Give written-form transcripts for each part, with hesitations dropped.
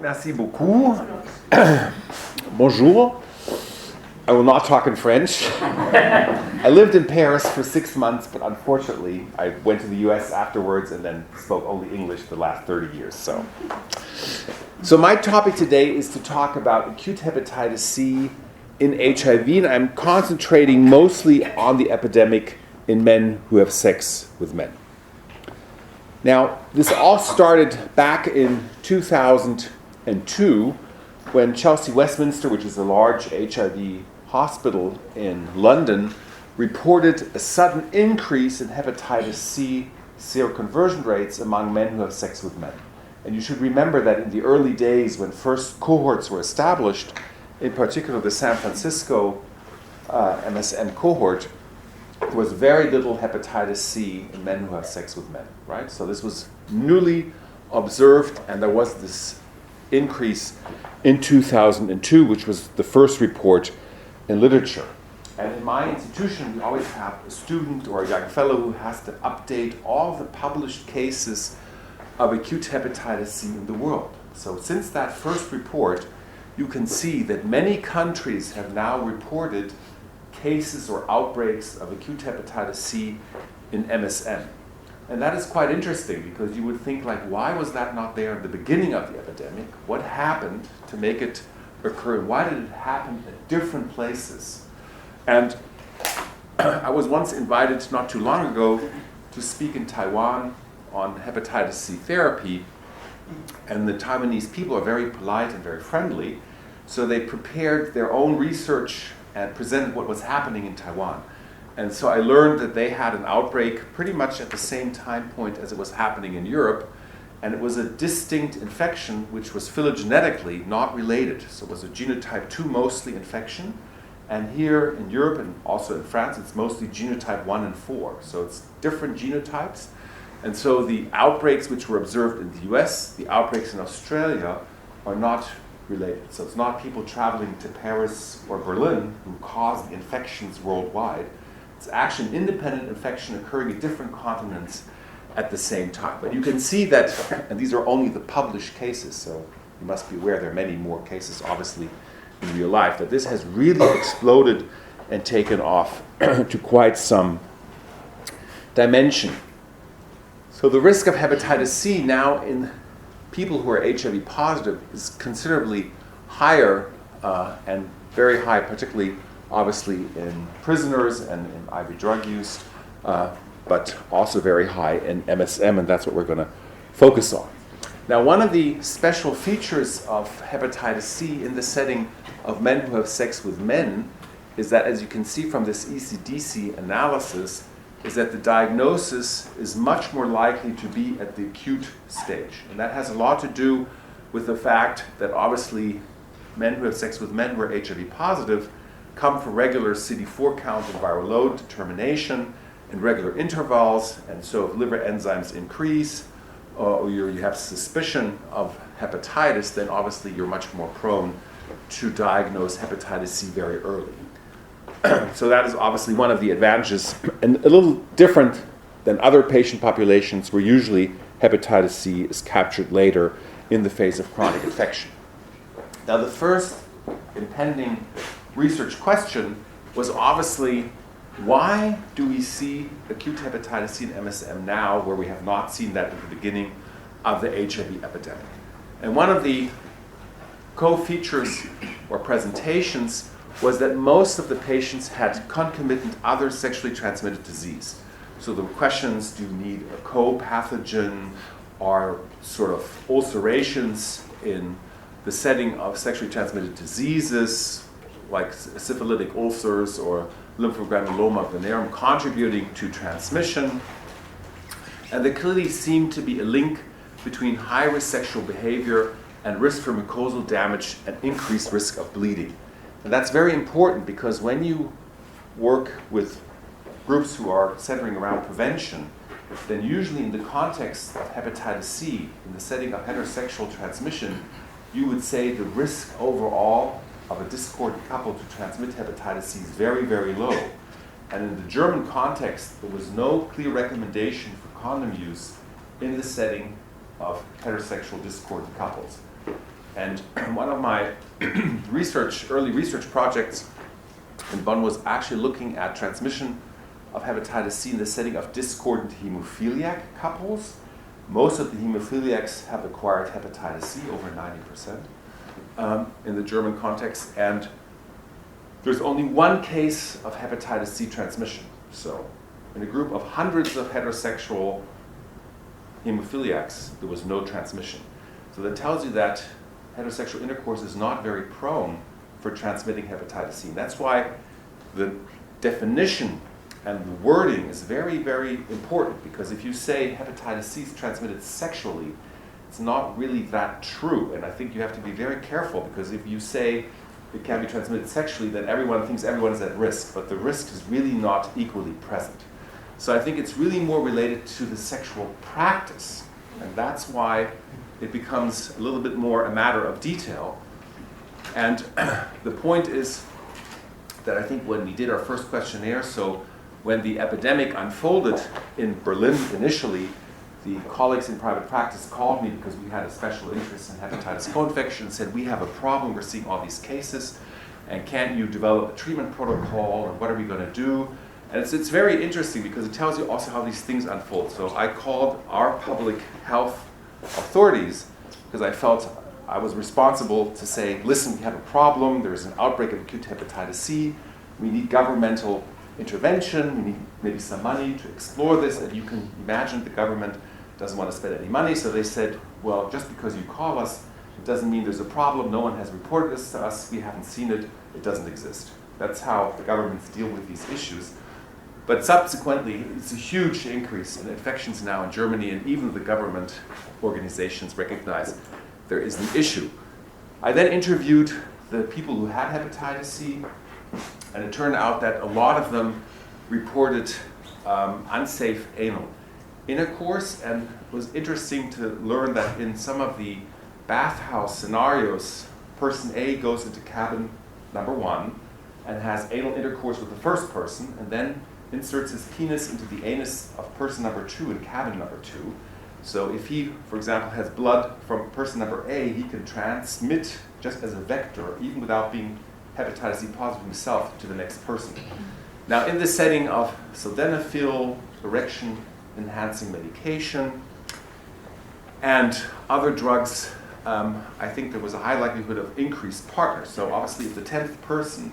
Merci beaucoup. Bonjour. I will not talk in French. I lived in Paris for 6 months, but unfortunately, I went to the US afterwards and then spoke only English for the last 30 years. So my topic today is to talk about acute hepatitis C in HIV, and I'm concentrating mostly on the epidemic in men who have sex with men. Now, this all started back in 2002 when Chelsea Westminster, which is a large HIV hospital in London, reported a sudden increase in hepatitis C seroconversion rates among men who have sex with men. And you should remember that in the early days when first cohorts were established, in particular the San Francisco MSM cohort, there was very little hepatitis C in men who have sex with men, right? So this was newly observed, and there was this increase in 2002, which was the first report in literature. And in my institution, we always have a student or a young fellow who has to update all the published cases of acute hepatitis C in the world. So since that first report, you can see that many countries have now reported cases or outbreaks of acute hepatitis C in MSM. And that is quite interesting because you would think, like, why was that not there at the beginning of the epidemic? What happened to make it occur? Why did it happen at different places? And I was once invited not too long ago to speak in Taiwan on hepatitis C therapy, and the Taiwanese people are very polite and very friendly, so they prepared their own research and presented what was happening in Taiwan. And so I learned that they had an outbreak pretty much at the same time point as it was happening in Europe, and it was a distinct infection which was phylogenetically not related. So it was a genotype 2 mostly infection, and here in Europe and also in France it's mostly genotype 1 and 4. So it's different genotypes. And so the outbreaks which were observed in the US, the outbreaks in Australia, are not related. So it's not people traveling to Paris or Berlin who cause the infections worldwide. It's actually an independent infection occurring in different continents at the same time. But you can see that, and these are only the published cases, so you must be aware there are many more cases, obviously, in real life, that this has really exploded and taken off to quite some dimension. So the risk of hepatitis C now in people who are HIV positive is considerably higher and very high, particularly obviously in prisoners and in IV drug use, but also very high in MSM, and that's what we're going to focus on. Now, one of the special features of hepatitis C in the setting of men who have sex with men is that, as you can see from this ECDC analysis, is that the diagnosis is much more likely to be at the acute stage. And that has a lot to do with the fact that obviously men who have sex with men who are HIV positive come for regular CD4 count and viral load determination in regular intervals. And so if liver enzymes increase or you have suspicion of hepatitis, then obviously you're much more prone to diagnose hepatitis C very early. So that is obviously one of the advantages, and a little different than other patient populations where usually hepatitis C is captured later in the phase of chronic infection. Now, the first impending research question was obviously, why do we see acute hepatitis C and MSM now where we have not seen that at the beginning of the HIV epidemic? And one of the co-features or presentations was that most of the patients had concomitant other sexually transmitted disease. So the questions, do you need a co-pathogen or sort of ulcerations in the setting of sexually transmitted diseases like syphilitic ulcers or lymphogranuloma venereum contributing to transmission. And there clearly seemed to be a link between high-risk sexual behavior and risk for mucosal damage and increased risk of bleeding. And that's very important because when you work with groups who are centering around prevention, then usually in the context of hepatitis C, in the setting of heterosexual transmission, you would say the risk overall of a discordant couple to transmit hepatitis C is very, very low. And in the German context, there was no clear recommendation for condom use in the setting of heterosexual discordant couples. And one of my early research projects in Bonn was actually looking at transmission of hepatitis C in the setting of discordant hemophiliac couples. Most of the hemophiliacs have acquired hepatitis C, over 90%, in the German context, and there's only one case of hepatitis C transmission. So in a group of hundreds of heterosexual hemophiliacs, there was no transmission. So that tells you that heterosexual intercourse is not very prone for transmitting hepatitis C. And that's why the definition and the wording is very, very important, because if you say hepatitis C is transmitted sexually, it's not really that true. And I think you have to be very careful, because if you say it can be transmitted sexually, then everyone thinks everyone is at risk, but the risk is really not equally present. So I think it's really more related to the sexual practice, and that's why it becomes a little bit more a matter of detail. And the point is that I think when we did our first questionnaire, so when the epidemic unfolded in Berlin initially, the colleagues in private practice called me because we had a special interest in hepatitis co-infection and said, we have a problem, we're seeing all these cases, and can't you develop a treatment protocol, and what are we going to do? And it's very interesting because it tells you also how these things unfold. So I called our public health authorities because I felt I was responsible to say, listen, we have a problem, there's an outbreak of acute hepatitis C, we need governmental intervention, we need maybe some money to explore this, and you can imagine the government doesn't want to spend any money, so they said, well, just because you call us, it doesn't mean there's a problem, no one has reported this to us, we haven't seen it, it doesn't exist. That's how the governments deal with these issues. But subsequently, it's a huge increase in infections now in Germany, and even the government organizations recognize there is an issue. I then interviewed the people who had hepatitis C, and it turned out that a lot of them reported unsafe anal intercourse, and it was interesting to learn that in some of the bathhouse scenarios, person A goes into cabin number 1 and has anal intercourse with the first person, and then inserts his penis into the anus of person number 2 in cabin number 2. So if he, for example, has blood from person number A, he can transmit just as a vector, even without being hepatitis C positive himself, to the next person. Now, in the setting of sildenafil, erection-enhancing medication, and other drugs, I think there was a high likelihood of increased partners. So obviously, if the 10th person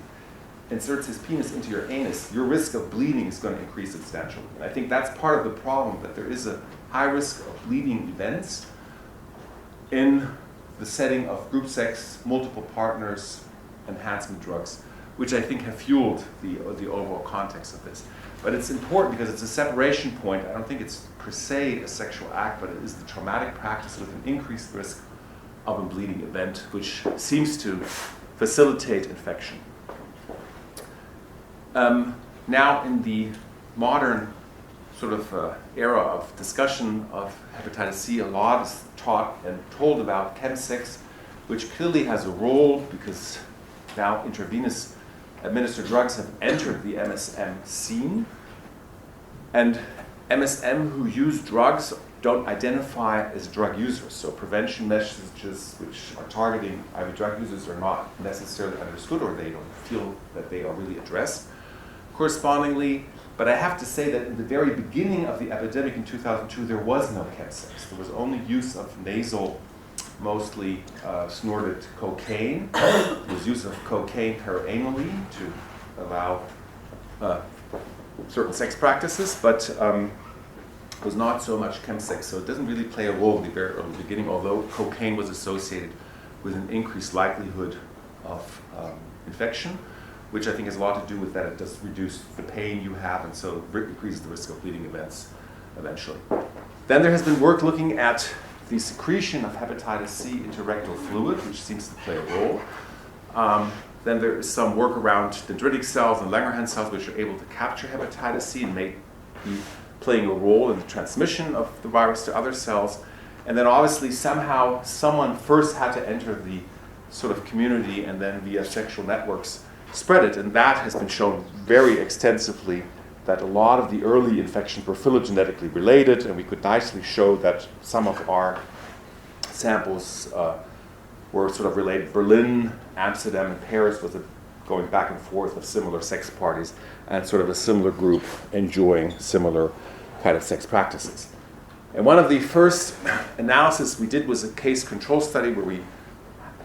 inserts his penis into your anus, your risk of bleeding is going to increase substantially. And I think that's part of the problem, that there is a high risk of bleeding events in the setting of group sex, multiple partners, enhancement drugs, which I think have fueled the overall context of this. But it's important because it's a separation point. I don't think it's per se a sexual act, but it is the traumatic practice with an increased risk of a bleeding event, which seems to facilitate infection. Now, in the modern sort of era of discussion of hepatitis C, a lot is taught and told about chemsex, which clearly has a role because now intravenous administered drugs have entered the MSM scene. And MSM who use drugs don't identify as drug users. So prevention messages which are targeting IV drug users are not necessarily understood, or they don't feel that they are really addressed correspondingly. But I have to say that in the very beginning of the epidemic in 2002, there was no chemsex. There was only use of nasal, mostly snorted cocaine. There was use of cocaine perianally to allow certain sex practices, but it was not so much chemsex. So it doesn't really play a role in the very early beginning, although cocaine was associated with an increased likelihood of infection, which I think has a lot to do with that. It does reduce the pain you have, and so it increases the risk of bleeding events eventually. Then there has been work looking at the secretion of hepatitis C into rectal fluid, which seems to play a role. Then there is some work around dendritic cells and Langerhans cells, which are able to capture hepatitis C and may be playing a role in the transmission of the virus to other cells. And then obviously somehow someone first had to enter the sort of community and then via sexual networks spread it. And that has been shown very extensively, that a lot of the early infections were phylogenetically related, and we could nicely show that some of our samples were sort of related. Berlin, Amsterdam, and Paris was going back and forth of similar sex parties, and sort of a similar group enjoying similar kind of sex practices. And one of the first analysis we did was a case control study where we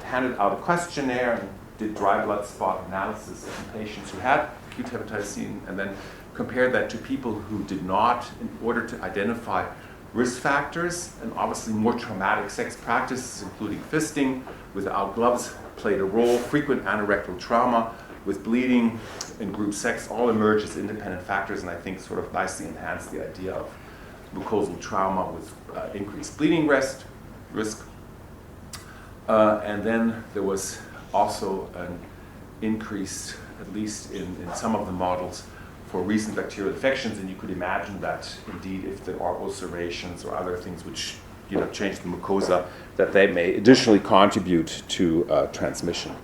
handed out a questionnaire and did dry blood spot analysis in patients who had acute hepatitis C, and then compared that to people who did not, in order to identify risk factors. And obviously more traumatic sex practices, including fisting without gloves, played a role. Frequent anorectal trauma with bleeding and group sex all emerge as independent factors, and I think sort of nicely enhance the idea of mucosal trauma with increased bleeding risk. And then there was also an increase, at least in some of the models, for recent bacterial infections, and you could imagine that indeed if there are ulcerations or other things which change the mucosa, that they may additionally contribute to transmission.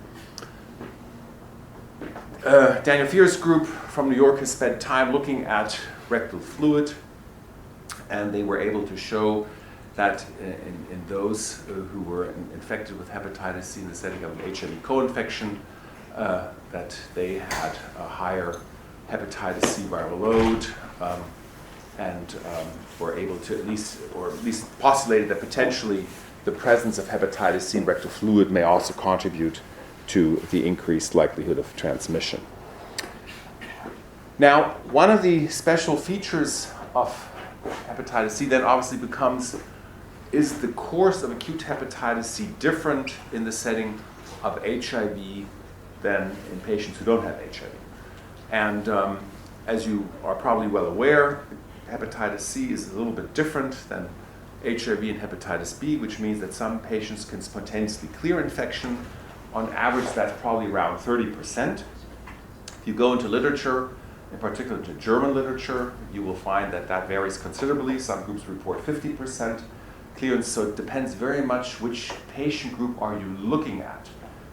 Daniel Fear's group from New York has spent time looking at rectal fluid, and they were able to show that in those who were infected with hepatitis C in the setting of an HIV co-infection, that they had a higher hepatitis C viral load, and were able to at least postulated that potentially the presence of hepatitis C in rectal fluid may also contribute to the increased likelihood of transmission. Now, one of the special features of hepatitis C then obviously becomes, is the course of acute hepatitis C different in the setting of HIV than in patients who don't have HIV? And as you are probably well aware, hepatitis C is a little bit different than HIV and hepatitis B, which means that some patients can spontaneously clear infection. On average, that's probably around 30%. If you go into literature, in particular to German literature, you will find that that varies considerably. Some groups report 50% clearance, so it depends very much which patient group are you looking at.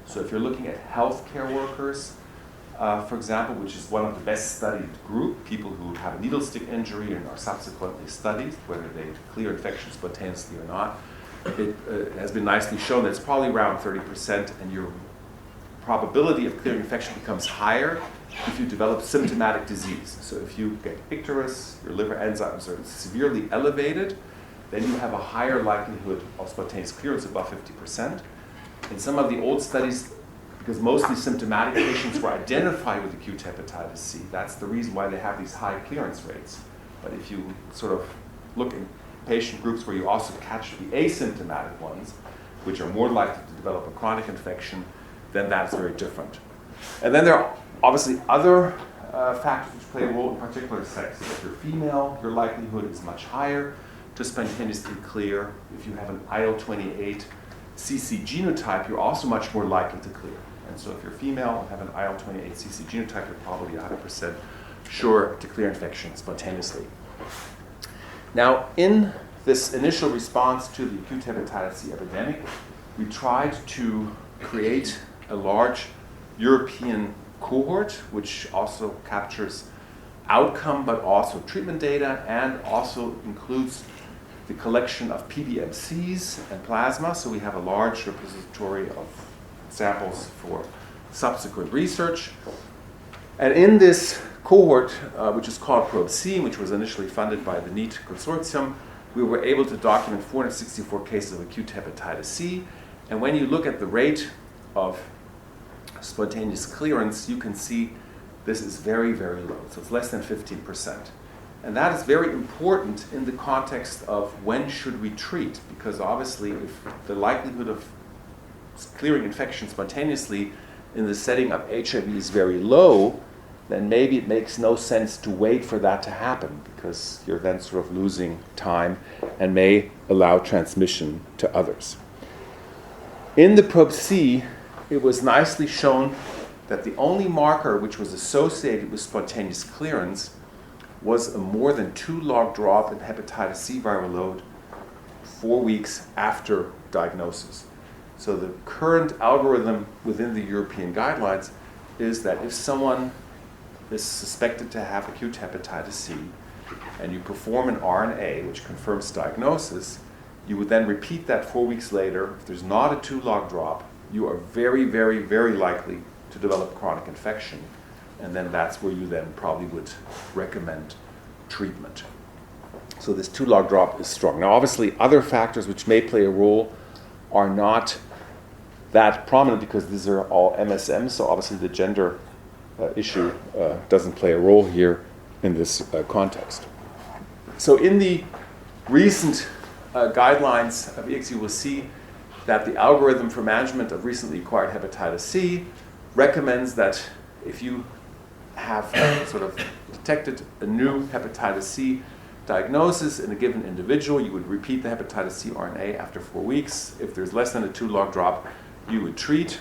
So if you're looking at healthcare workers, for example, which is one of the best studied group, people who have a needle stick injury and are subsequently studied, whether they clear infection spontaneously or not, it has been nicely shown that it's probably around 30%, and your probability of clearing infection becomes higher if you develop symptomatic disease. So if you get icterus, your liver enzymes are severely elevated, then you have a higher likelihood of spontaneous clearance, above 50%. In some of the old studies, because mostly symptomatic patients were identified with acute hepatitis C, that's the reason why they have these high clearance rates. But if you sort of look in patient groups where you also catch the asymptomatic ones, which are more likely to develop a chronic infection, then that's very different. And then there are obviously other factors which play a role, in particular sex. If you're female, your likelihood is much higher to spontaneously clear. If you have an IL-28 CC genotype, you're also much more likely to clear. And so if you're female and have an IL-28 CC genotype, you're probably 100% sure to clear infection spontaneously. Now, in this initial response to the acute hepatitis C epidemic, we tried to create a large European cohort, which also captures outcome but also treatment data, and also includes the collection of PBMCs and plasma. So we have a large repository of samples for subsequent research. And in this cohort, which is called Probe-C, which was initially funded by the NEAT consortium, we were able to document 464 cases of acute hepatitis C. And when you look at the rate of spontaneous clearance, you can see this is very, very low. So it's less than 15%. And that is very important in the context of when should we treat, because obviously if the likelihood of clearing infection spontaneously in the setting of HIV is very low, then maybe it makes no sense to wait for that to happen, because you're then sort of losing time and may allow transmission to others. In the Probe-C, it was nicely shown that the only marker which was associated with spontaneous clearance was a more than 2 log drop in hepatitis C viral load 4 weeks after diagnosis. So the current algorithm within the European guidelines is that if someone is suspected to have acute hepatitis C and you perform an RNA which confirms diagnosis, You would then repeat that 4 weeks later. If there's not a 2-log drop, you are very, very, very likely to develop chronic infection. And then that's where you then probably would recommend treatment. So this 2-log drop is strong. Now, obviously, other factors which may play a role are not that prominent because these are all MSMs, so obviously the gender issue doesn't play a role here in this context. So in the recent guidelines of ICS, you will see that the algorithm for management of recently acquired hepatitis C recommends that if you have sort of detected a new hepatitis C diagnosis in a given individual, you would repeat the hepatitis C RNA after 4 weeks. If there's less than a 2-log drop, you would treat.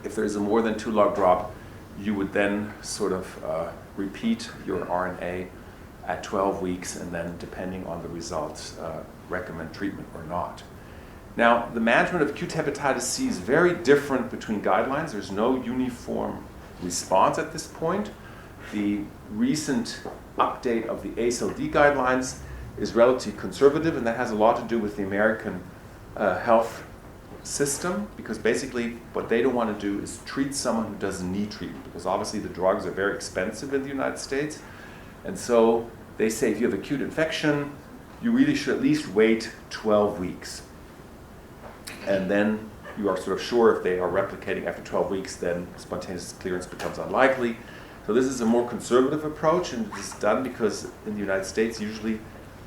If there's a more than 2-log drop, you would then sort of repeat your RNA at 12 weeks, and then, depending on the results, recommend treatment or not. Now, the management of acute hepatitis C is very different between guidelines. There's no uniform response at this point. The recent update of the ACLD guidelines is relatively conservative, and that has a lot to do with the American health system, because basically what they don't want to do is treat someone who doesn't need treatment, because obviously the drugs are very expensive in the United States. And so they say if you have acute infection, you really should at least wait 12 weeks. And then you are sort of sure if they are replicating after 12 weeks, then spontaneous clearance becomes unlikely. So this is a more conservative approach, and it's done because in the United States, usually,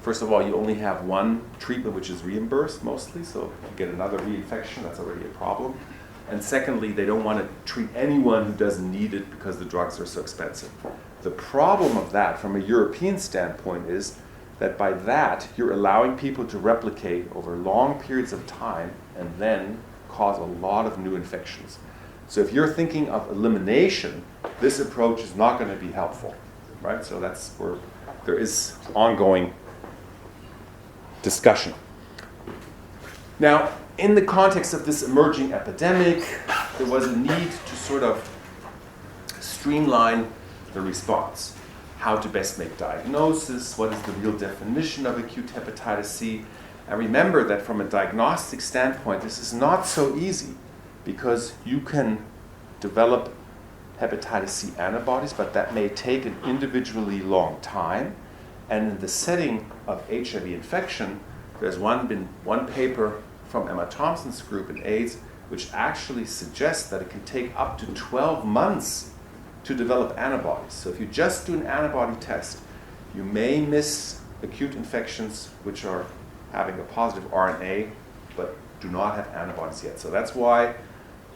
first of all, you only have one treatment which is reimbursed mostly, so if you get another reinfection, that's already a problem. And secondly, they don't want to treat anyone who doesn't need it because the drugs are so expensive. The problem of that, from a European standpoint, is that by that, you're allowing people to replicate over long periods of time and then cause a lot of new infections. So if you're thinking of elimination, this approach is not going to be helpful, right? So that's where there is ongoing discussion. Now, in the context of this emerging epidemic, there was a need to sort of streamline the response. How to best make diagnosis, what is the real definition of acute hepatitis C. And remember that from a diagnostic standpoint, this is not so easy, because you can develop hepatitis C antibodies, but that may take an individually long time. And in the setting of HIV infection, there's been one paper from Emma Thompson's group in AIDS, which actually suggests that it can take up to 12 months to develop antibodies. So if you just do an antibody test, you may miss acute infections which are having a positive RNA, but do not have antibodies yet. So that's why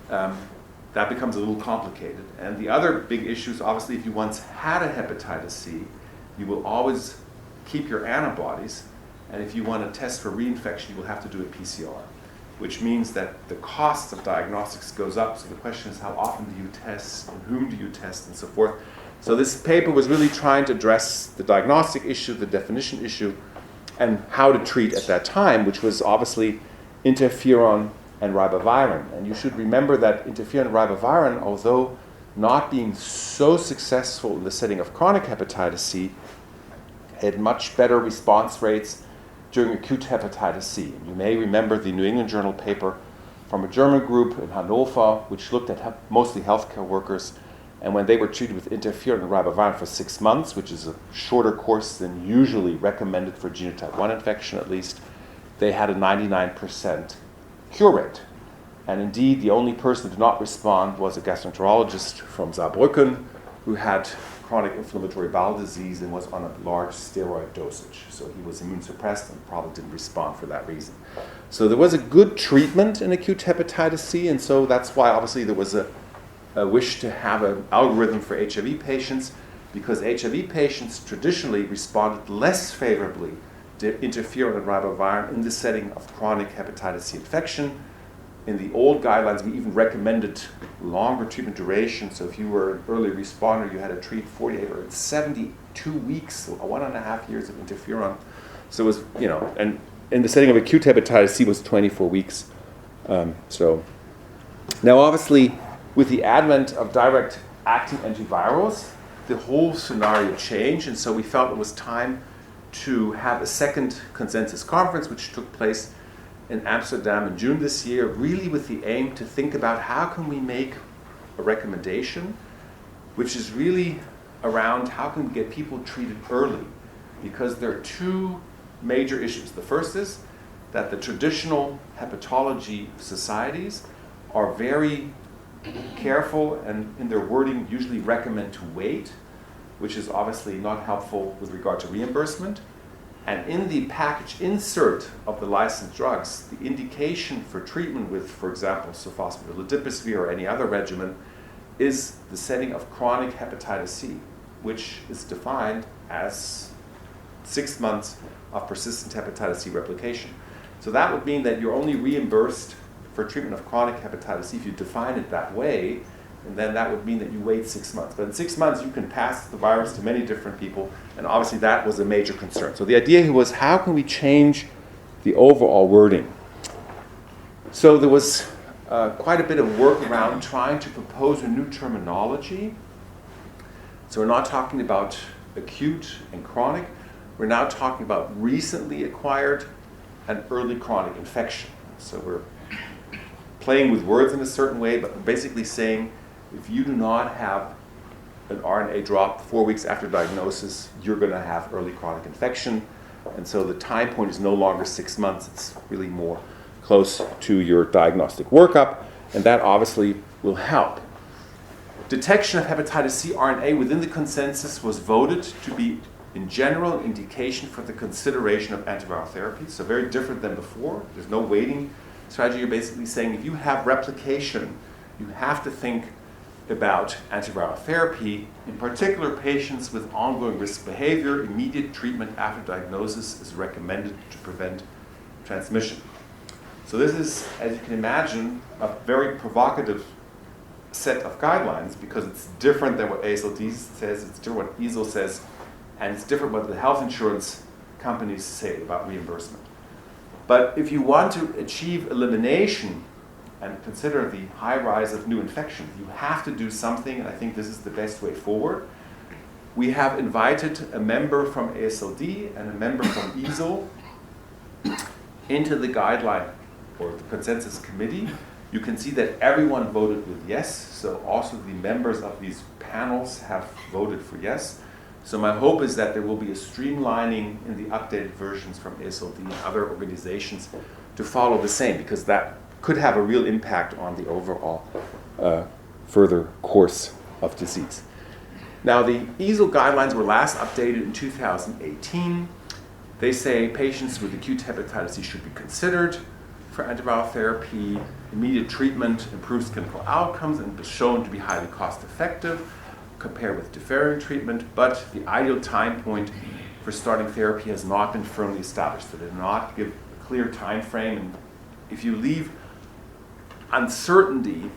that becomes a little complicated. And the other big issue is, obviously, if you once had a hepatitis C, you will always keep your antibodies, and if you want to test for reinfection, you will have to do a PCR, which means that the cost of diagnostics goes up. So the question is, how often do you test, and whom do you test, and so forth. So this paper was really trying to address the diagnostic issue, the definition issue, and how to treat at that time, which was obviously interferon and ribavirin. And you should remember that interferon and ribavirin, although not being so successful in the setting of chronic hepatitis C, had much better response rates during acute hepatitis C. You may remember the New England Journal paper from a German group in Hannover, which looked at mostly healthcare workers, and when they were treated with interferon and ribavirin for 6 months, which is a shorter course than usually recommended for genotype 1 infection at least, they had a 99% cure rate. And indeed, the only person who did not respond was a gastroenterologist from Saarbrücken who had chronic inflammatory bowel disease and was on a large steroid dosage. So he was immune suppressed and probably didn't respond for that reason. So there was a good treatment in acute hepatitis C, and so that's why obviously there was a wish to have an algorithm for HIV patients, because HIV patients traditionally responded less favorably to interferon and ribavirin in the setting of chronic hepatitis C infection. In the old guidelines, we even recommended longer treatment duration. So if you were an early responder, you had to treat 48 or 72 weeks, so 1.5 years of interferon. So it was, and in the setting of acute hepatitis C, was 24 weeks. So now, obviously, with the advent of direct-acting antivirals, the whole scenario changed, and so we felt it was time to have a second consensus conference, which took place in Amsterdam in June this year, really with the aim to think about how can we make a recommendation, which is really around how can we get people treated early, because there are two major issues. The first is that the traditional hepatology societies are very careful and in their wording usually recommend to wait, which is obviously not helpful with regard to reimbursement. And in the package insert of the licensed drugs, the indication for treatment with, for example, sulfosphatidylidipisvir or any other regimen is the setting of chronic hepatitis C, which is defined as 6 months of persistent hepatitis C replication. So that would mean that you're only reimbursed for treatment of chronic hepatitis C if you define it that way, and then that would mean that you wait 6 months. But in 6 months, you can pass the virus to many different people, and obviously that was a major concern. So the idea here was, how can we change the overall wording? So there was quite a bit of work around trying to propose a new terminology. So we're not talking about acute and chronic. We're now talking about recently acquired and early chronic infection. So we're playing with words in a certain way, but we're basically saying if you do not have an RNA drop 4 weeks after diagnosis, you're going to have early chronic infection. And so the time point is no longer 6 months. It's really more close to your diagnostic workup, and that obviously will help. Detection of hepatitis C RNA within the consensus was voted to be, in general, an indication for the consideration of antiviral therapy. So very different than before. There's no waiting strategy. You're basically saying if you have replication, you have to think about antiviral therapy. In particular, patients with ongoing risk behavior, immediate treatment after diagnosis is recommended to prevent transmission. So this is, as you can imagine, a very provocative set of guidelines, because it's different than what ASLD says, it's different what EASL says, and it's different what the health insurance companies say about reimbursement. But if you want to achieve elimination and consider the high rise of new infections, you have to do something, and I think this is the best way forward. We have invited a member from ASLD and a member from EASL into the guideline or the consensus committee. You can see that everyone voted with yes, so also the members of these panels have voted for yes. So my hope is that there will be a streamlining in the updated versions from ASLD and other organizations to follow the same, because that could have a real impact on the overall further course of disease. Now, the EASL guidelines were last updated in 2018. They say patients with acute hepatitis C should be considered for antiviral therapy. Immediate treatment improves clinical outcomes and is shown to be highly cost-effective compared with deferring treatment, but the ideal time point for starting therapy has not been firmly established. So they do not give a clear time frame, and if you leave uncertainty,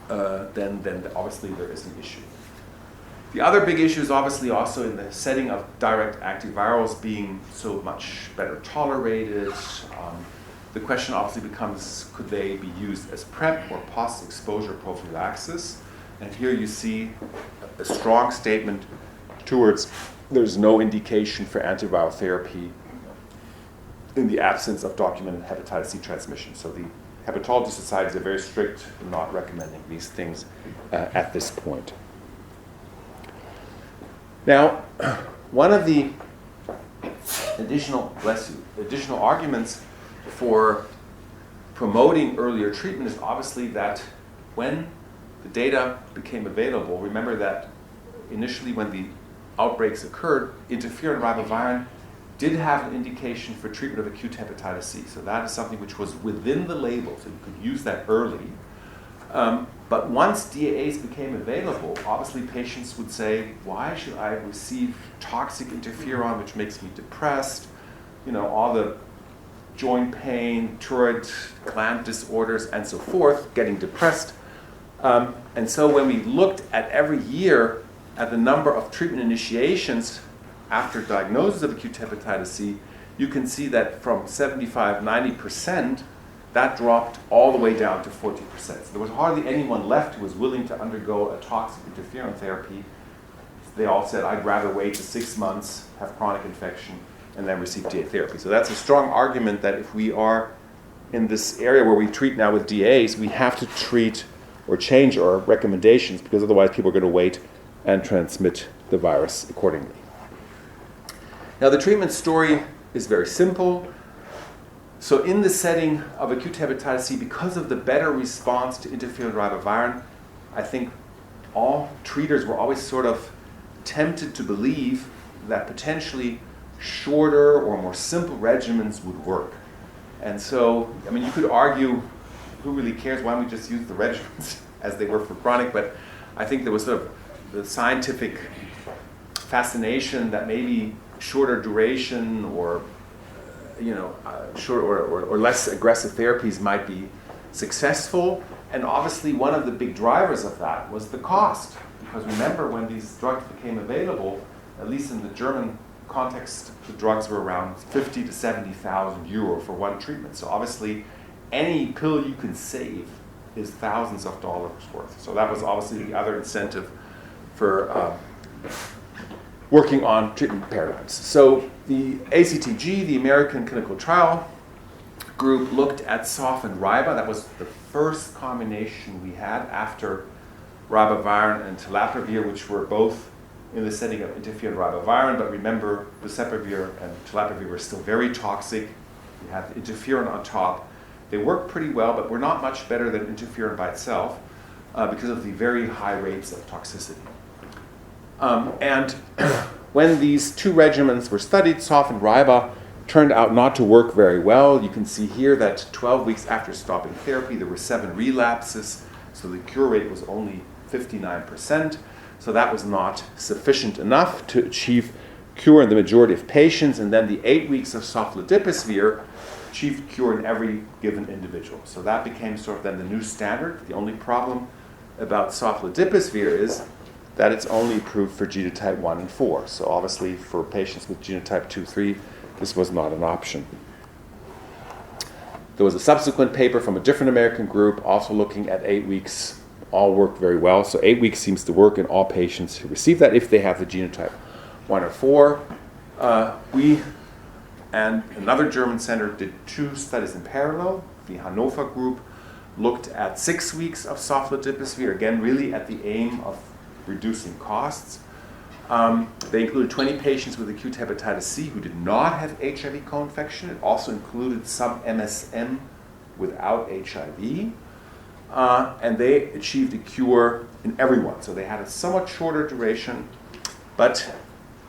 then obviously there is an issue. The other big issue is obviously also in the setting of direct antivirals being so much better tolerated. The question obviously becomes, could they be used as PrEP or post-exposure prophylaxis? And here you see a strong statement towards there's no indication for antiviral therapy in the absence of documented hepatitis C transmission. So the hepatology societies are very strict in not recommending these things at this point. Now, one of the additional arguments for promoting earlier treatment is obviously that when the data became available, remember that initially when the outbreaks occurred, interferon ribavirin did have an indication for treatment of acute hepatitis C. So that is something which was within the label, so you could use that early. But once DAAs became available, obviously patients would say, why should I receive toxic interferon, which makes me depressed? You know, all the joint pain, Tourette, gland disorders, and so forth, getting depressed. And so when we looked at every year at the number of treatment initiations after diagnosis of acute hepatitis C, you can see that from 75, 90%, that dropped all the way down to 40%. So there was hardly anyone left who was willing to undergo a toxic interferon therapy they all said, I'd rather wait to 6 months, have chronic infection, and then receive DA therapy. So that's a strong argument that if we are in this area where we treat now with DAs, we have to treat or change our recommendations, because otherwise people are going to wait and transmit the virus accordingly. Now the treatment story is very simple. So in the setting of acute hepatitis C, because of the better response to interferon ribavirin, I think all treaters were always sort of tempted to believe that potentially shorter or more simple regimens would work. And so, I mean, you could argue, who really cares? Why don't we just use the regimens as they were for chronic? But I think there was sort of the scientific fascination that maybe shorter duration or short or less aggressive therapies might be successful. And obviously one of the big drivers of that was the cost. Because remember, when these drugs became available, at least in the German context, the drugs were around 50 to 70,000 euro for one treatment. So obviously any pill you can save is thousands of dollars worth. So that was obviously the other incentive for working on treatment paradigms. So the ACTG, the American Clinical Trial Group, looked at SOF and RIBA. That was the first combination we had after ribavirin and telaprevir, which were both in the setting of interferon ribavirin. But remember, boceprevir and telaprevir were still very toxic. You had the interferon on top. They worked pretty well, but were not much better than interferon by itself because of the very high rates of toxicity. And when these two regimens were studied, SOF and RIBA turned out not to work very well. You can see here that 12 weeks after stopping therapy, there were 7 relapses, so the cure rate was only 59%. So that was not sufficient enough to achieve cure in the majority of patients. And then the 8 weeks of sofosbuvir achieved cure in every given individual. So that became sort of then the new standard. The only problem about sofosbuvir is that it's only approved for genotype 1 and 4. So obviously for patients with genotype 2, 3, this was not an option. There was a subsequent paper from a different American group also looking at 8 weeks. All worked very well. So 8 weeks seems to work in all patients who receive that if they have the genotype 1 or 4. We and another German center did 2 studies in parallel. The Hannover group looked at 6 weeks of sofosbuvir, again really at the aim of reducing costs. They included 20 patients with acute hepatitis C who did not have HIV co-infection. It also included some MSM without HIV. And they achieved a cure in everyone. So they had a somewhat shorter duration. But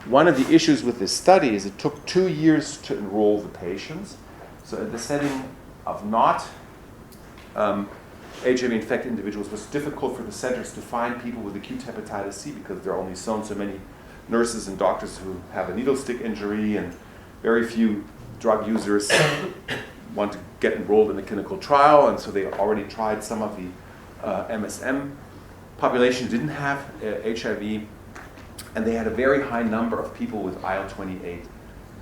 one of the issues with this study is it took 2 years to enroll the patients. So in the setting of not HIV-infected individuals, it was difficult for the centers to find people with acute hepatitis C because there are only so many nurses and doctors who have a needle stick injury, and very few drug users want to get enrolled in a clinical trial, and so they already tried some of the MSM population didn't have HIV, and they had a very high number of people with IL-28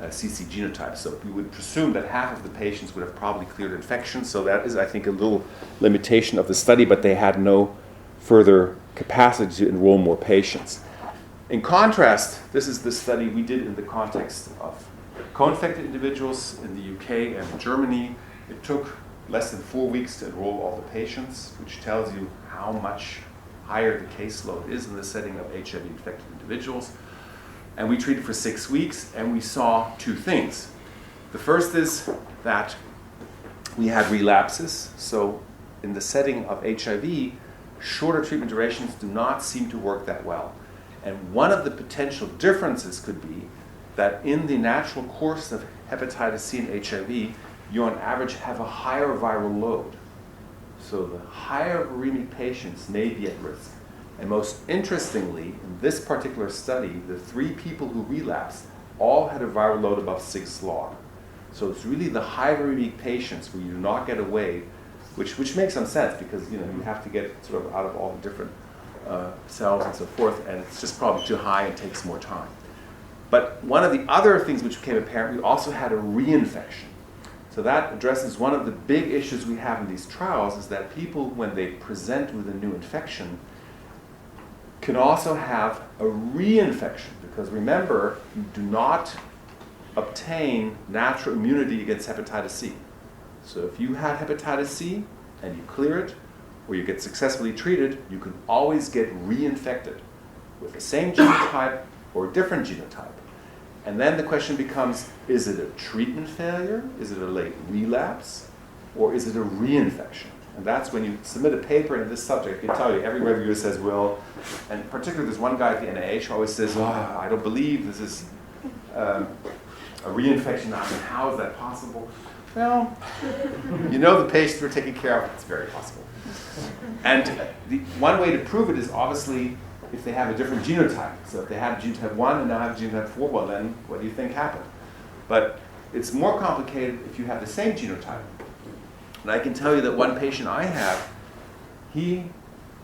CC genotype. So we would presume that half of the patients would have probably cleared infection. So that is, I think, a little limitation of the study, but they had no further capacity to enroll more patients. In contrast, this is the study we did in the context of co-infected individuals in the UK and Germany. It took less than 4 weeks to enroll all the patients, which tells you how much higher the caseload is in the setting of HIV-infected individuals. And we treated for 6 weeks, and we saw 2 things. The first is that we had relapses. So in the setting of HIV, shorter treatment durations do not seem to work that well. And one of the potential differences could be that in the natural course of hepatitis C and HIV, you on average have a higher viral load. So the higher viremic patients may be at risk. And most interestingly, in this particular study, the 3 people who relapsed all had a viral load above 6 log. So it's really the high viremic patients where you do not get away, which makes some sense because you have to get sort of out of all the different cells and so forth, and it's just probably too high and takes more time. But one of the other things which became apparent, we also had a reinfection. So that addresses one of the big issues we have in these trials, is that people, when they present with a new infection, can also have a reinfection, because remember, you do not obtain natural immunity against hepatitis C. So if you had hepatitis C and you clear it, or you get successfully treated, you can always get reinfected with the same genotype or a different genotype. And then the question becomes, is it a treatment failure? Is it a late relapse? Or is it a reinfection? And that's when you submit a paper in this subject, they tell you, every reviewer says, well, and particularly there's one guy at the NIH who always says, oh, I don't believe this is a reinfection. I mean, how is that possible? Well, you know the patients we're taking care of, it's very possible. And the one way to prove it is obviously if they have a different genotype. So if they have genotype 1 and now have genotype 4, well then, what do you think happened? But it's more complicated if you have the same genotype. And I can tell you that one patient I have, he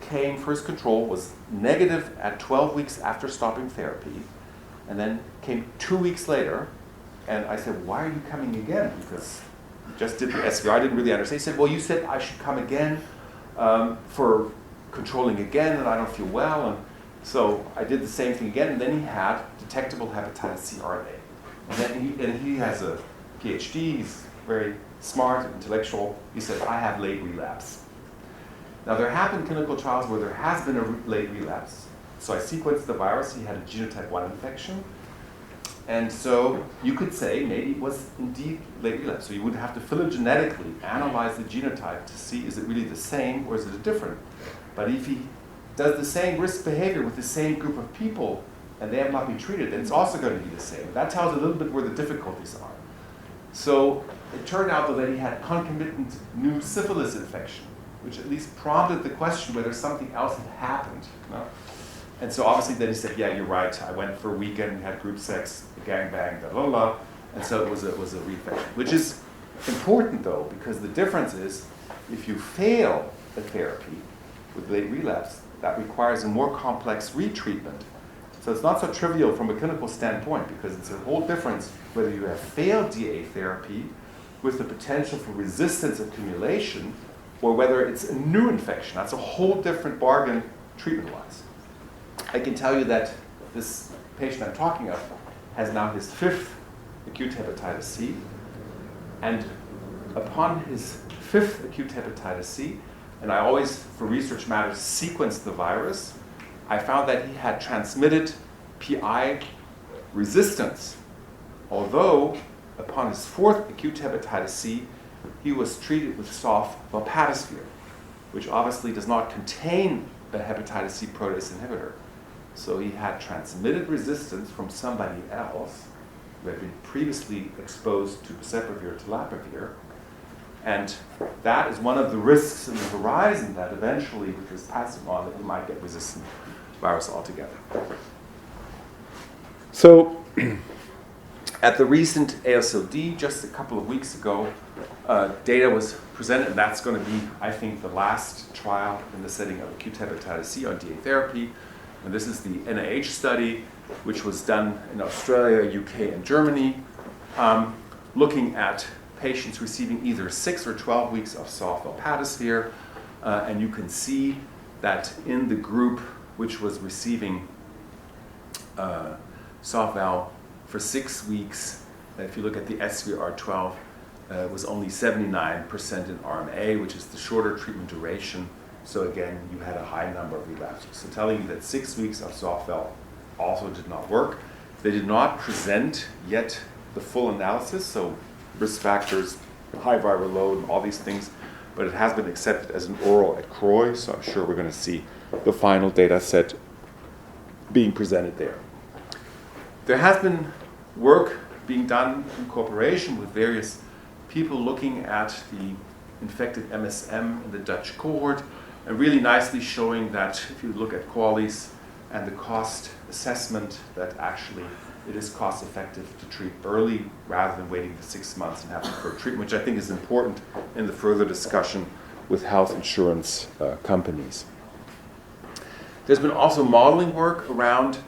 came, first control was negative at 12 weeks after stopping therapy, and then came 2 weeks later, and I said, why are you coming again? Because you just did the SVR, I didn't really understand. He said, well, you said I should come again for controlling again, and I don't feel well. And so I did the same thing again, and then he had detectable hepatitis C RNA. And then he has a PhD, he's very smart, intellectual. He said, I have late relapse. Now there have been clinical trials where there has been a late relapse. So I sequenced the virus, he had a genotype 1 infection. And so you could say maybe it was indeed late relapse. So you would have to phylogenetically analyze the genotype to see is it really the same or is it different. But if he does the same risk behavior with the same group of people and they have not been treated, then it's also going to be the same. That tells a little bit where the difficulties are. So it turned out though that he had concomitant new syphilis infection, which at least prompted the question whether something else had happened. You know? And so obviously then he said, yeah, you're right. I went for a weekend, had group sex, gangbang, blah, blah, blah. And so it was a reinfection, which is important though, because the difference is if you fail a therapy with late relapse, that requires a more complex retreatment. So it's not so trivial from a clinical standpoint because it's a whole difference whether you have failed DA therapy with the potential for resistance accumulation or whether it's a new infection. That's a whole different bargain treatment-wise. I can tell you that this patient I'm talking of has now his 5th acute hepatitis C, and upon his 5th acute hepatitis C, and I always, for research matters, sequenced the virus, I found that he had transmitted PI resistance, although upon his 4th acute hepatitis C, he was treated with soft valpatisvir, which obviously does not contain a hepatitis C protease inhibitor. So he had transmitted resistance from somebody else who had been previously exposed to boceprevir, telaprevir, and that is one of the risks in the horizon that eventually, with this passing on, that you might get resistant virus altogether. So, at the recent ASLD, just a couple of weeks ago, data was presented, and that's going to be, I think, the last trial in the setting of acute hepatitis C on DA therapy. And this is the NIH study, which was done in Australia, UK, and Germany, looking at patients receiving either 6 or 12 weeks of soft valpatisvir. And you can see that in the group which was receiving soft val for 6 weeks, if you look at the SVR12, it was only 79% in Arm A, which is the shorter treatment duration. So again, you had a high number of relapses. So telling you that 6 weeks of soft val also did not work. They did not present yet the full analysis, so risk factors, high viral load, and all these things, but it has been accepted as an oral at CROI, so I'm sure we're going to see the final data set being presented there. There has been work being done in cooperation with various people looking at the infected MSM in the Dutch cohort, and really nicely showing that if you look at QALYs and the cost assessment, that actually it is cost effective to treat early rather than waiting for 6 months and having for treatment, which I think is important in the further discussion with health insurance companies. There's been also modeling work around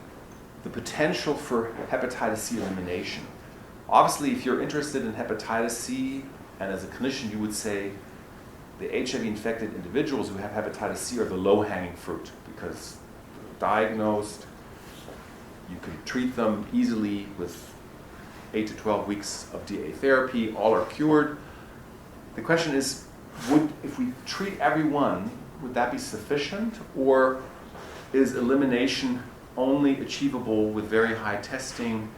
the potential for hepatitis C elimination. Obviously, if you're interested in hepatitis C, and as a clinician you would say the HIV-infected individuals who have hepatitis C are the low-hanging fruit because diagnosed. You can treat them easily with 8 to 12 weeks of DA therapy. All are cured. The question is, if we treat everyone, would that be sufficient? Or is elimination only achievable with very high testing,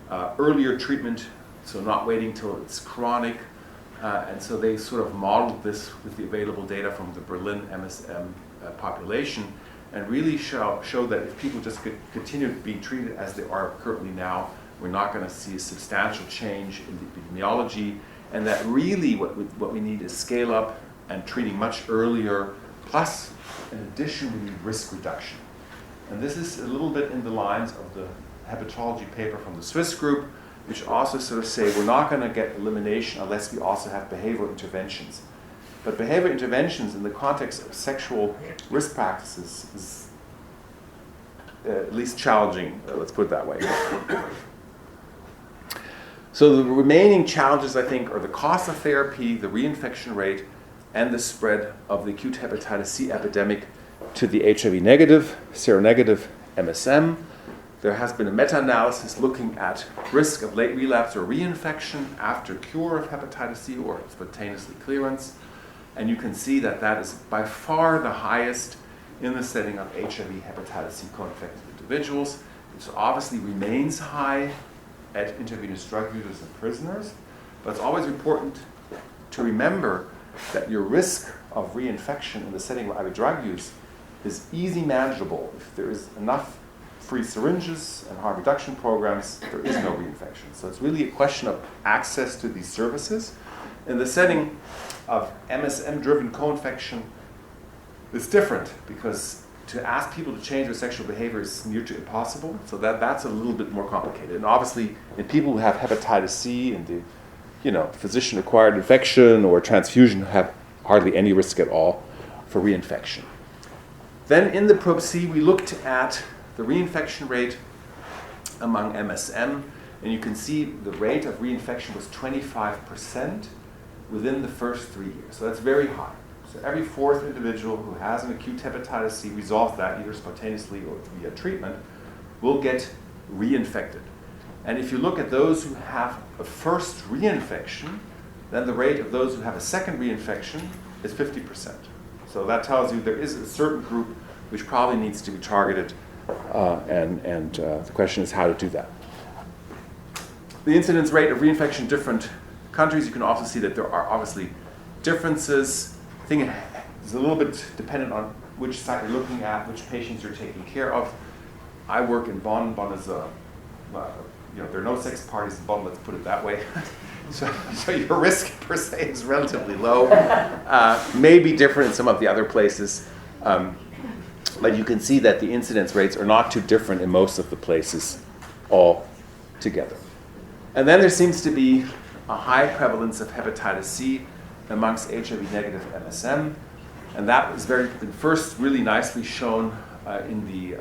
earlier treatment, so not waiting till it's chronic? And so they sort of modeled this with the available data from the Berlin MSM population, and really show that if people just continue being treated as they are currently now, we're not going to see a substantial change in the epidemiology, and that really what we need is scale up and treating much earlier, plus in addition we need risk reduction. And this is a little bit in the lines of the hepatology paper from the Swiss group, which also sort of say we're not going to get elimination unless we also have behavioral interventions. But behavioral interventions in the context of sexual risk practices is at least challenging, let's put it that way. So the remaining challenges, I think, are the cost of therapy, the reinfection rate, and the spread of the acute hepatitis C epidemic to the HIV negative, seronegative MSM. There has been a meta-analysis looking at risk of late relapse or reinfection after cure of hepatitis C or spontaneously clearance. And you can see that that is by far the highest in the setting of HIV hepatitis C co-infected individuals. It obviously remains high at intravenous drug users and prisoners, but it's always important to remember that your risk of reinfection in the setting of IV drug use is easy manageable. If there is enough free syringes and harm reduction programs, there is no reinfection. So it's really a question of access to these services. In the setting of MSM-driven co-infection, it's different because to ask people to change their sexual behavior is near to impossible. So that's a little bit more complicated. And obviously, in people who have hepatitis C and the physician-acquired infection or transfusion have hardly any risk at all for reinfection. Then in the PROB-C, we looked at the reinfection rate among MSM, and you can see the rate of reinfection was 25% within the first 3 years. So that's very high. So every fourth individual who has an acute hepatitis C resolves that either spontaneously or via treatment will get reinfected. And if you look at those who have a first reinfection, then the rate of those who have a second reinfection is 50%. So that tells you there is a certain group which probably needs to be targeted, and the question is how to do that. The incidence rate of reinfection in different countries, you can also see that there are obviously differences. I think it's a little bit dependent on which site you're looking at, which patients you're taking care of. I work in Bonn. Bonn is there are no sex parties in Bonn, let's put it that way. So your risk per se is relatively low. May be different in some of the other places, but you can see that the incidence rates are not too different in most of the places all together. And then there seems to be a high prevalence of hepatitis C amongst HIV negative MSM, and that was first really nicely shown in the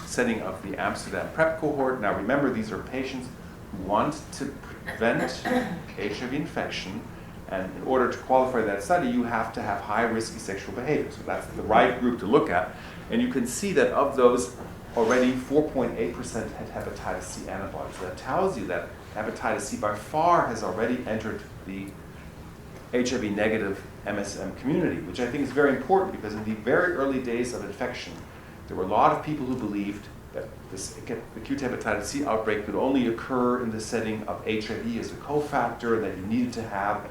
setting of the Amsterdam PrEP cohort. Now remember, these are patients who want to prevent HIV infection, and in order to qualify that study, you have to have high risky sexual behavior. So that's the right group to look at. And you can see that of those, already 4.8% had hepatitis C antibodies. So that tells you that hepatitis C by far has already entered the HIV negative MSM community, which I think is very important because in the very early days of infection, there were a lot of people who believed that this acute hepatitis C outbreak could only occur in the setting of HIV as a cofactor, and that you needed to have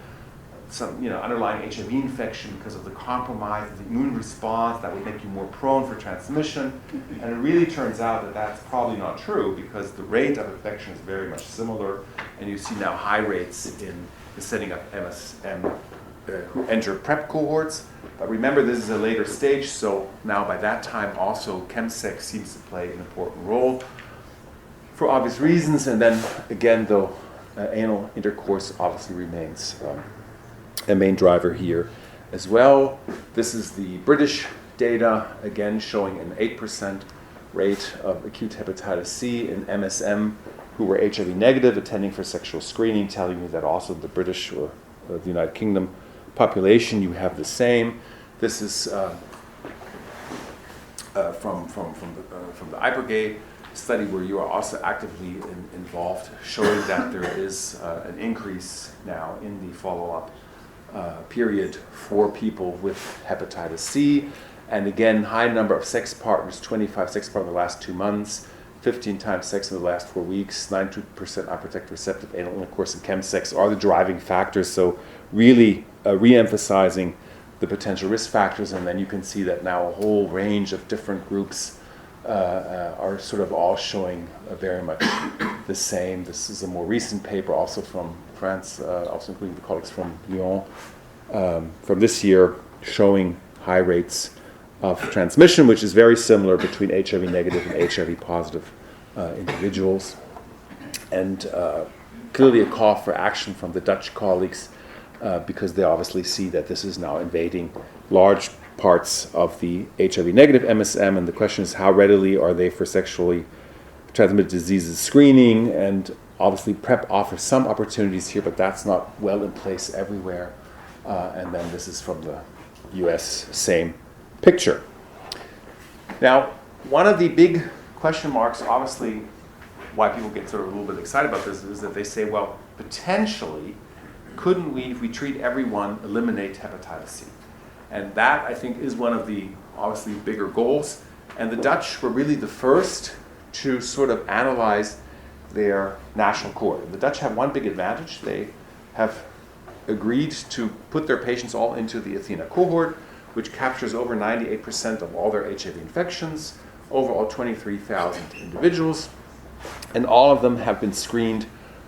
some underlying HIV infection because of the compromise of the immune response that would make you more prone for transmission. And it really turns out that that's probably not true because the rate of infection is very much similar, and you see now high rates in the setting of MSM who enter PrEP cohorts. But remember, this is a later stage, so now by that time also chemsex seems to play an important role for obvious reasons. And then again, though, anal intercourse obviously remains a main driver here as well. This is the British data, again showing an 8% rate of acute hepatitis C in MSM who were HIV negative attending for sexual screening, telling you that also the British or the United Kingdom population, you have the same. This is from the Ibergay study, where you are also actively involved, showing that there is an increase now in the follow-up period for people with hepatitis C. And again, high number of sex partners, 25 sex partners in the last 2 months, 15 times sex in the last 4 weeks, 92% unprotected receptive anal intercourse and chemsex are the driving factors. So really re-emphasizing the potential risk factors. And then you can see that now a whole range of different groups are sort of all showing very much the same. This is a more recent paper also from France, also including the colleagues from Lyon, from this year, showing high rates of transmission, which is very similar between HIV negative and HIV positive individuals. And clearly a call for action from the Dutch colleagues, because they obviously see that this is now invading large parts of the HIV negative MSM, and the question is how readily are they for sexually transmitted diseases screening, and obviously PrEP offers some opportunities here, but that's not well in place everywhere. And then this is from the US, same picture. Now, one of the big question marks, obviously, why people get sort of a little bit excited about this is that they say, well, potentially, couldn't we, if we treat everyone, eliminate hepatitis C? And that, I think, is one of the, obviously, bigger goals. And the Dutch were really the first to sort of analyze their national cohort. The Dutch have one big advantage. They have agreed to put their patients all into the Athena cohort, which captures over 98% of all their HIV infections, overall 23,000 individuals, and all of them have been screened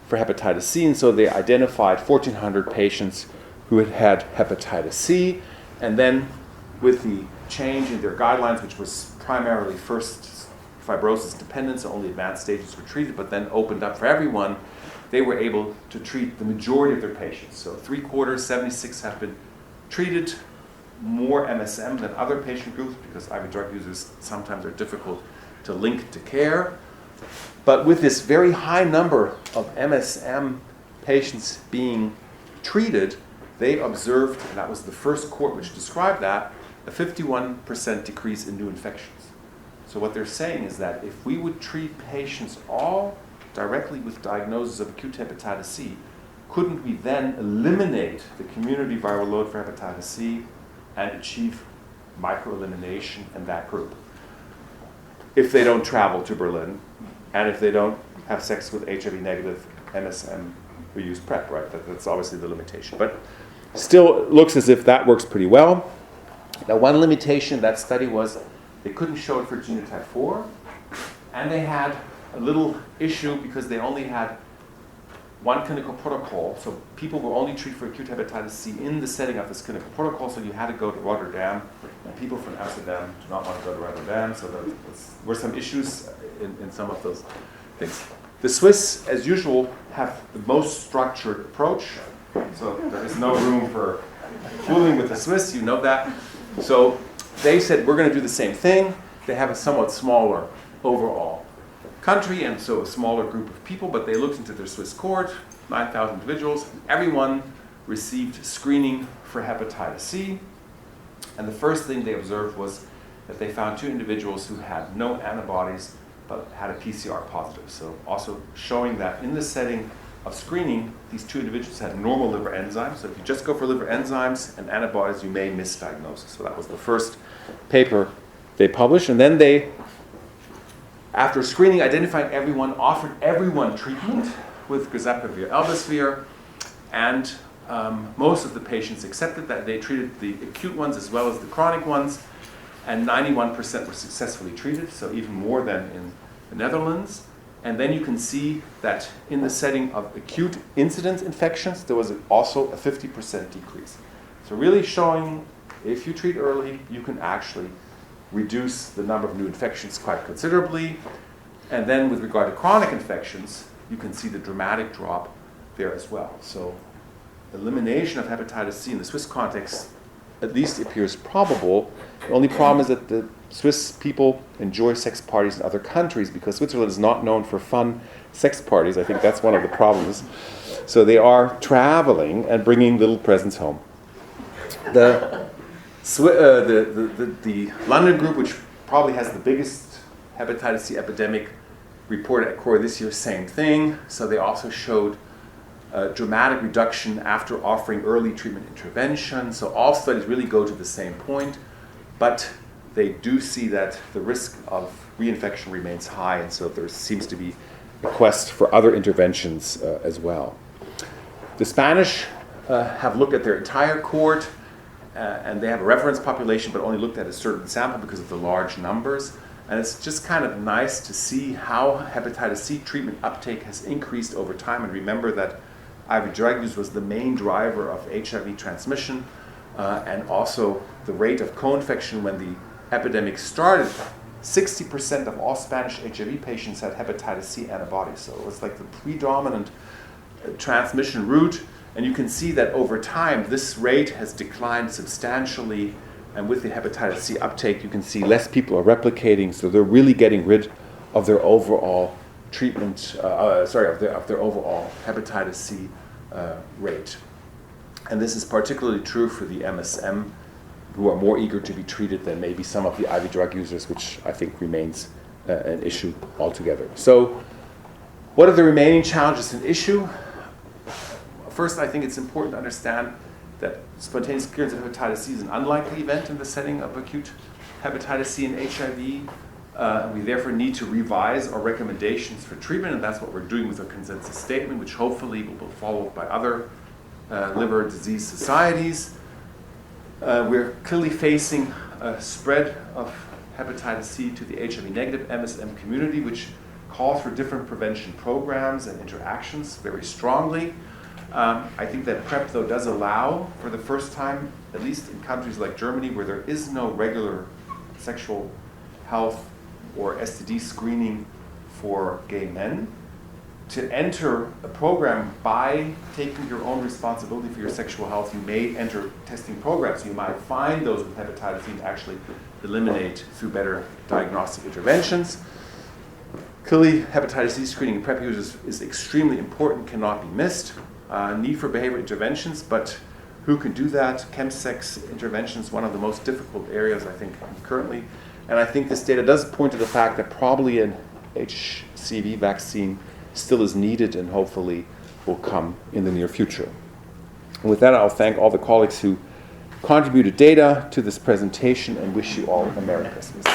for hepatitis C, and so they identified 1,400 patients who had had hepatitis C, and then with the change in their guidelines, which was primarily first fibrosis dependent, so only advanced stages were treated, but then opened up for everyone, they were able to treat the majority of their patients. So 3/4, 76 have been treated, more MSM than other patient groups, because IV drug users sometimes are difficult to link to care. But with this very high number of MSM patients being treated, they observed, and that was the first cohort which described that, a 51% decrease in new infections. So what they're saying is that if we would treat patients all directly with diagnosis of acute hepatitis C, couldn't we then eliminate the community viral load for hepatitis C and achieve microelimination in that group? If they don't travel to Berlin, and if they don't have sex with HIV negative MSM who use PrEP, right? That's obviously the limitation. But still, it looks as if that works pretty well. Now, one limitation in that study was they couldn't show it for genotype 4, and they had a little issue because they only had one clinical protocol, so people were only treated for acute hepatitis C in the setting of this clinical protocol, so you had to go to Rotterdam, and people from Amsterdam do not want to go to Rotterdam, so there were some issues in some of those things. The Swiss, as usual, have the most structured approach, so there is no room for fooling with the Swiss, you know that. So they said, we're going to do the same thing. They have a somewhat smaller overall country, and so a smaller group of people, but they looked into their Swiss cohort, 9,000 individuals. Everyone received screening for hepatitis C, and the first thing they observed was that they found 2 individuals who had no antibodies but had a PCR positive. So also showing that in the setting of screening, these 2 individuals had normal liver enzymes. So if you just go for liver enzymes and antibodies, you may miss diagnosis. So that was the first paper they published, and then they, after screening, identifying everyone, offered everyone treatment with Gazapavir, Elbasvir, and most of the patients accepted that. They treated the acute ones as well as the chronic ones, and 91% were successfully treated, so even more than in the Netherlands. And then you can see that in the setting of acute incidence infections, there was also a 50% decrease. So really showing if you treat early, you can actually reduce the number of new infections quite considerably. And then with regard to chronic infections, you can see the dramatic drop there as well. So elimination of hepatitis C in the Swiss context at least appears probable. The only problem is that the Swiss people enjoy sex parties in other countries because Switzerland is not known for fun sex parties. I think that's one of the problems. So they are traveling and bringing little presents home. The London group, which probably has the biggest hepatitis C epidemic reported at core this year, same thing. So they also showed a dramatic reduction after offering early treatment intervention. So all studies really go to the same point, but they do see that the risk of reinfection remains high, and so there seems to be a quest for other interventions as well. The Spanish have looked at their entire cohort, and they have a reference population, but only looked at a certain sample because of the large numbers. And it's just kind of nice to see how hepatitis C treatment uptake has increased over time. And remember that IV drug use was the main driver of HIV transmission, and also the rate of co-infection when the epidemic started. 60% of all Spanish HIV patients had hepatitis C antibodies. So it was like the predominant transmission route. And you can see that over time, this rate has declined substantially. And with the hepatitis C uptake, you can see less people are replicating, so they're really getting rid of their overall treatment, of their overall hepatitis C rate. And this is particularly true for the MSM, who are more eager to be treated than maybe some of the IV drug users, which I think remains an issue altogether. So what are the remaining challenges and issue? First, I think it's important to understand that spontaneous clearance of hepatitis C is an unlikely event in the setting of acute hepatitis C and HIV. And we therefore need to revise our recommendations for treatment, and that's what we're doing with our consensus statement, which hopefully will be followed by other liver disease societies. We're clearly facing a spread of hepatitis C to the HIV-negative MSM community, which calls for different prevention programs and interactions very strongly. I think that PrEP, though, does allow, for the first time, at least in countries like Germany, where there is no regular sexual health or STD screening for gay men, to enter a program by taking your own responsibility for your sexual health. You may enter testing programs. You might find those with hepatitis C and actually eliminate through better diagnostic interventions. Clearly, hepatitis C screening in PrEP users is extremely important, cannot be missed. Need for behavioral interventions, but who can do that? Chemsex interventions, one of the most difficult areas, I think, currently. And I think this data does point to the fact that probably an HCV vaccine still is needed and hopefully will come in the near future. And with that, I'll thank all the colleagues who contributed data to this presentation and wish you all a Merry Christmas.